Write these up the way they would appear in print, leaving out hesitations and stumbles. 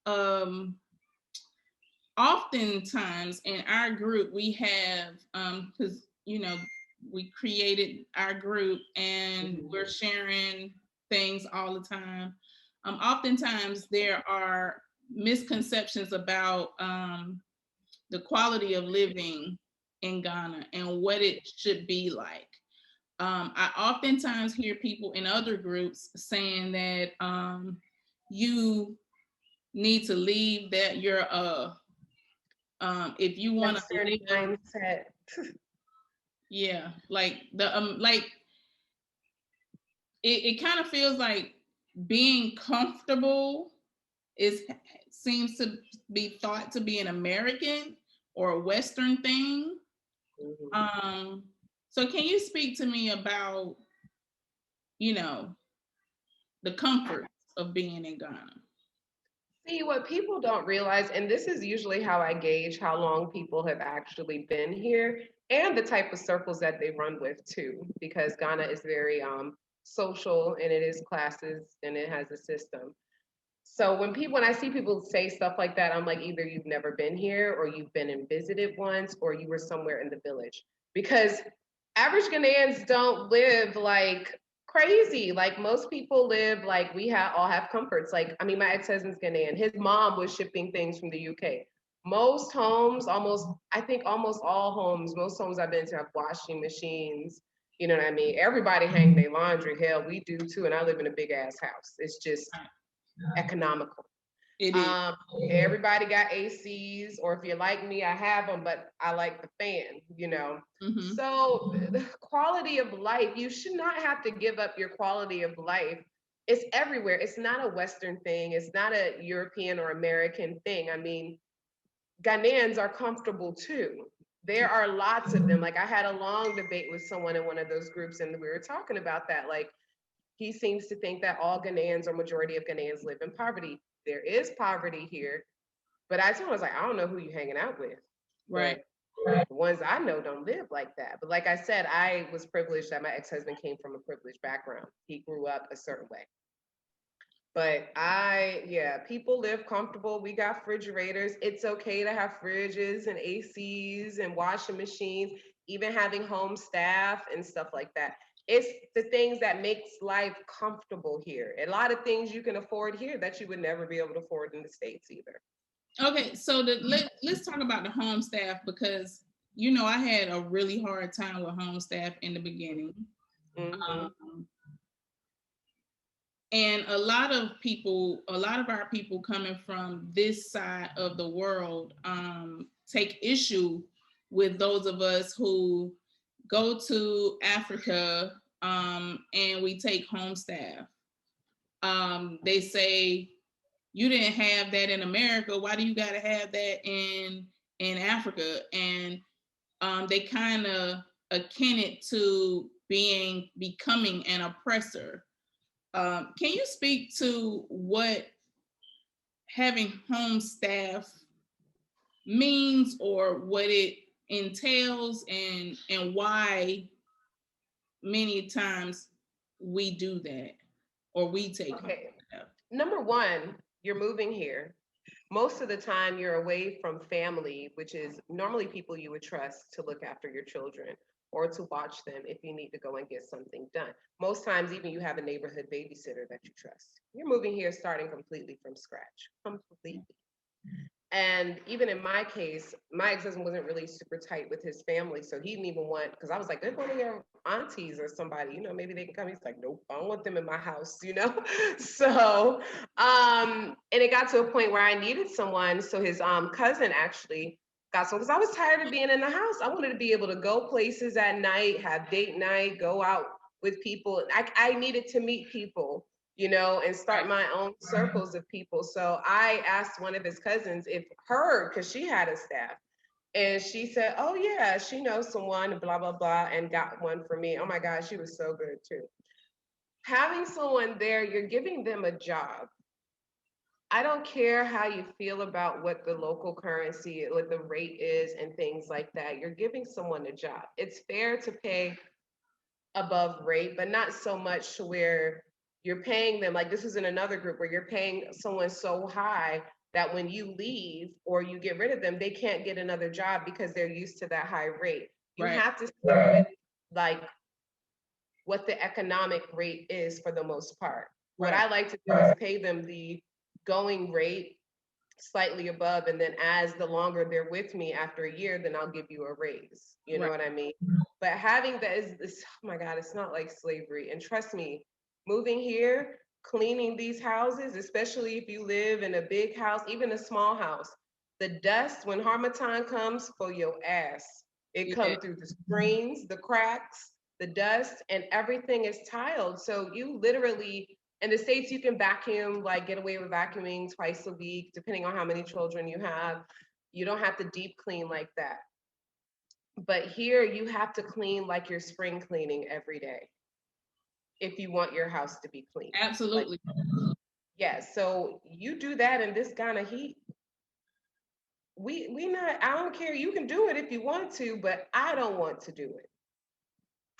um, oftentimes in our group we have because we created our group and we're sharing things all the time. Oftentimes there are misconceptions about the quality of living in Ghana and what it should be like. I oftentimes hear people in other groups saying that you need to leave, that you're if you want to Western live, mindset. yeah, like it kind of feels like being comfortable is seems to be thought to be an American or a Western thing. Um, so can you speak to me about, you know, the comforts of being in Ghana? See, what people don't realize, and this is usually how I gauge how long people have actually been here and the type of circles that they run with too, because Ghana is very social and it is classes and it has a system. So when I see people say stuff like that, I'm like, either you've never been here or you've been and visited once or you were somewhere in the village. Because average Ghanaians don't live like crazy. Like most people live like all have comforts. Like, I mean, my ex-husband's Ghanaian. His mom was shipping things from the UK. Most homes, I think almost all homes, most homes I've been to have washing machines. You know what I mean? Everybody hang their laundry. Hell, we do too. And I live in a big ass house. It's just economical. It is. Everybody got ACs, or if you're like me, I have them, but I like the fan. Mm-hmm. So the quality of life, you should not have to give up your quality of life. It's everywhere. It's not a Western thing. It's not a European or American thing. I mean, Ghanaians are comfortable too. There are lots of them. Like I had a long debate with someone in one of those groups, and we were talking about that. Like he seems to think that all Ghanaians or majority of Ghanaians live in poverty. There is poverty here, but I told him, I was like, I don't know who you hanging out with, Right. but the ones I know don't live like that. But like I said, I was privileged that my ex-husband came from a privileged background. He grew up a certain way. But yeah, people live comfortable. We got refrigerators. It's okay to have fridges and ACs and washing machines, even having home staff and stuff like that. It's the things that makes life comfortable here. A lot of things you can afford here that you would never be able to afford in the States either. Okay, so let's talk about the home staff because I had a really hard time with home staff in the beginning. Mm-hmm. Um, and a lot of our people coming from this side of the world take issue with those of us who go to Africa and we take home staff. They say you didn't have that in America. Why do you got to have that in Africa? And they kind of akin it to becoming an oppressor. Can you speak to what having home staff means or what it entails and why many times we do that or we take home Okay. staff? Number one, you're moving here. Most of the time you're away from family, which is normally people you would trust to look after your children or to watch them if you need to go and get something done. Most times, even you have a neighborhood babysitter that you trust. You're moving here starting completely from scratch, completely. And even in my case, my ex-husband wasn't really super tight with his family. So he didn't even want, because I was like, they're one of your aunties or somebody, maybe they can come. He's like, nope, I don't want them in my house. So, and it got to a point where I needed someone. So his cousin actually got someone, because I was tired of being in the house. I wanted to be able to go places at night, have date night, go out with people. I needed to meet people, and start Right. my own circles of people. So I asked one of his cousins because she had a staff. And she said, oh, yeah, she knows someone, blah, blah, blah, and got one for me. Oh my God, she was so good too. Having someone there, you're giving them a job. I don't care how you feel about what the local currency, what the rate is, and things like that. You're giving someone a job. It's fair to pay above rate, but not so much to where you're paying them. Like this is in another group where you're paying someone so high that when you leave or you get rid of them, they can't get another job because they're used to that high rate. You Right. have to stick with like what the economic rate is for the most part. What Right. I like to do is pay them the going rate slightly above, and then as the longer they're with me after a year, then I'll give you a raise. You know Right. what I mean? But having that is, oh my God, it's not like slavery. And trust me, moving here, cleaning these houses, especially if you live in a big house, even a small house, the dust when harmattan comes for your ass, it Yeah. comes through the screens, the cracks, the dust, and everything is tiled. So you literally, in the States, you can vacuum, like get away with vacuuming twice a week, depending on how many children you have. You don't have to deep clean like that. But here you have to clean like you're spring cleaning every day if you want your house to be clean. Like, Absolutely. yeah, so you do that in this kind of heat. We not, I don't care. You can do it if you want to, but I don't want to do it.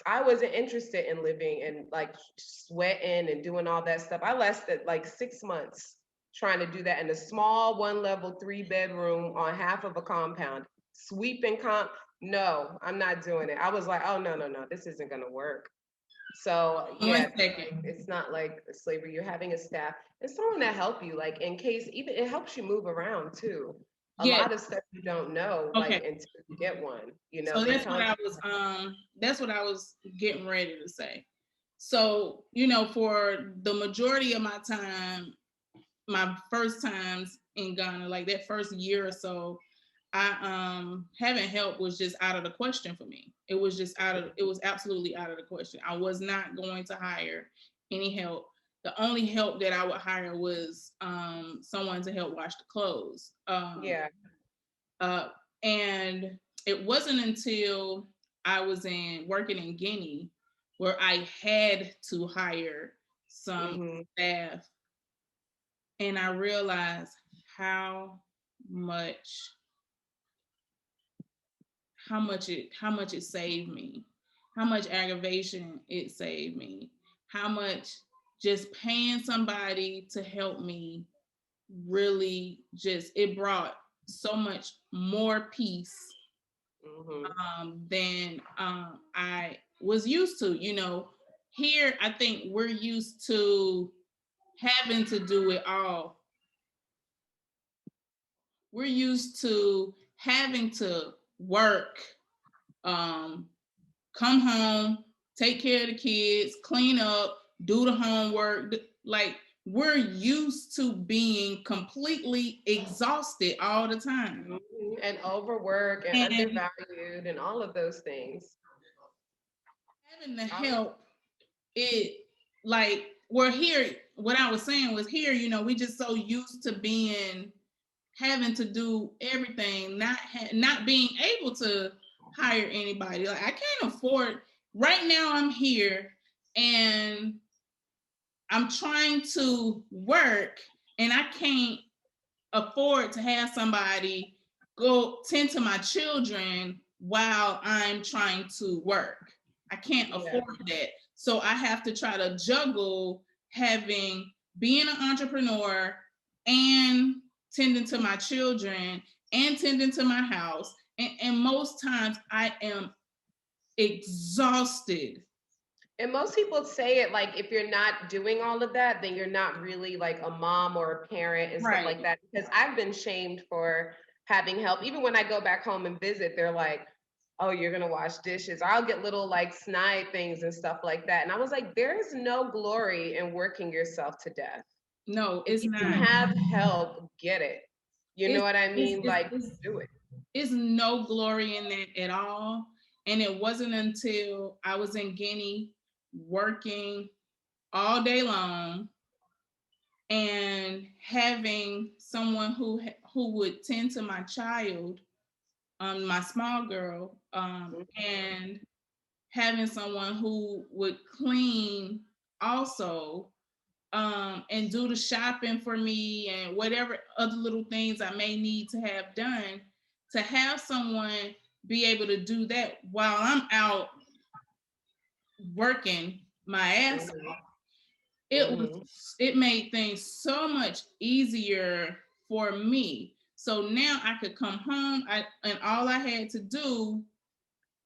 I wasn't interested in living and like sweating and doing all that stuff. I lasted like 6 months trying to do that in a small 1 level 3 bedroom on half of a compound. Sweeping comp. No, I'm not doing it. I was like, oh no, this isn't gonna work. So One yeah, second. it's not like slavery. You're having a staff and someone to help you, like in case even it helps you move around too. A Yeah. lot of stuff you don't know, Okay. like until you get one. You know, So they tell you. that's what I was getting ready to say. So, for the majority of my time, my first times in Ghana, like that first year or so, I having help was just out of the question for me. It was absolutely out of the question. I was not going to hire any help. The only help that I would hire was someone to help wash the clothes. Yeah. Uh, and it wasn't until I was working in Guinea where I had to hire some Mm-hmm. staff, and I realized how much how much it saved me, how much aggravation it saved me, how much just paying somebody to help me really just it brought so much more peace Mm-hmm. than I was used to. Here I think we're used to having to do it all. We're used to having to work, um, come home, take care of the kids, clean up, do the homework. Like we're used to being completely exhausted all the time. Mm-hmm. And overwork and And undervalued and all of those things. having the I was, help, it like we're here. What I was saying was here, we just so used to being having to do everything, not being able to hire anybody. Like I can't afford right now. I'm here and I'm trying to work, and I can't afford to have somebody go tend to my children while I'm trying to work. I can't yeah. afford that. So I have to try to juggle having being an entrepreneur and tending to my children and tending to my house. And most times I am exhausted. And most people say it like if you're not doing all of that, then you're not really like a mom or a parent and stuff Right. like that. Because I've been shamed for having help. Even when I go back home and visit, they're like, oh, you're gonna wash dishes. Or I'll get little like snide things and stuff like that. And I was like, there's no glory in working yourself to death. No, If it's you can not. have help, get it. You know It's what I it's mean? it's, Like, it's do it. It's no glory in that at all. And it wasn't until I was in Guinea working all day long and having someone who would tend to my child, my small girl, and having someone who would clean also, and do the shopping for me and whatever other little things I may need to have done, to have someone be able to do that while I'm out working my ass Mm-hmm. off, Mm-hmm. it made things so much easier for me. So now I could come home and all I had to do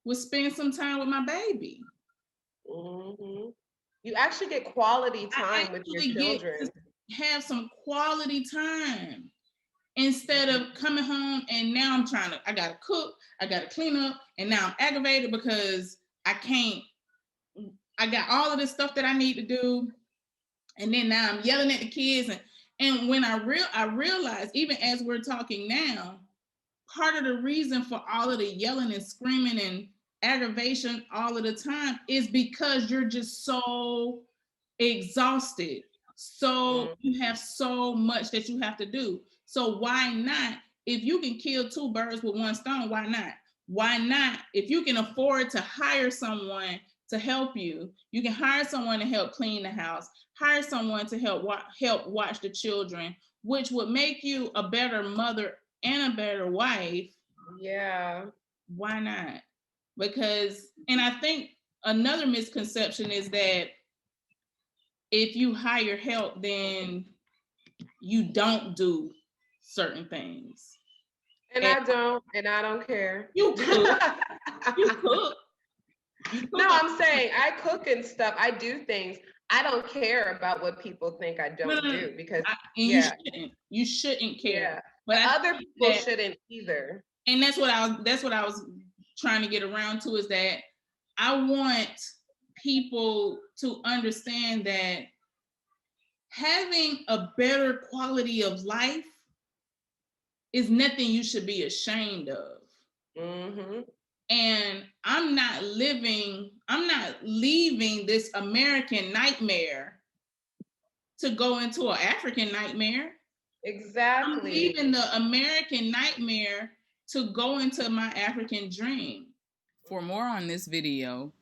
was spend some time with my baby. Mm-hmm. You actually get quality I time with your actually get children. to have some quality time instead of coming home and now I gotta cook, I gotta clean up, and now I'm aggravated because I got all of this stuff that I need to do, and then now I'm yelling at the kids, and when I realize, even as we're talking now, part of the reason for all of the yelling and screaming and aggravation all of the time is because you're just so exhausted. So you have so much that you have to do. So why not? If you can kill two birds with one stone, why not? Why not? If you can afford to hire someone to help you, you can hire someone to help clean the house, hire someone to help watch the children, which would make you a better mother and a better wife. Yeah. Why not? Because, and I think another misconception is that if you hire help, then you don't do certain things. And I don't care. You cook. You cook. No, I'm saying I cook and stuff. I do things. I don't care about what people think I don't do because you shouldn't care. Yeah. But other people shouldn't either. And that's what I was trying to get around to, is that I want people to understand that having a better quality of life is nothing you should be ashamed of. Mm-hmm. And I'm not leaving this American nightmare to go into an African nightmare. Exactly. I'm leaving the American nightmare to go into my African dream. For more on this video,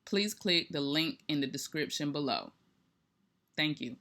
please click the link in the description below. Thank you.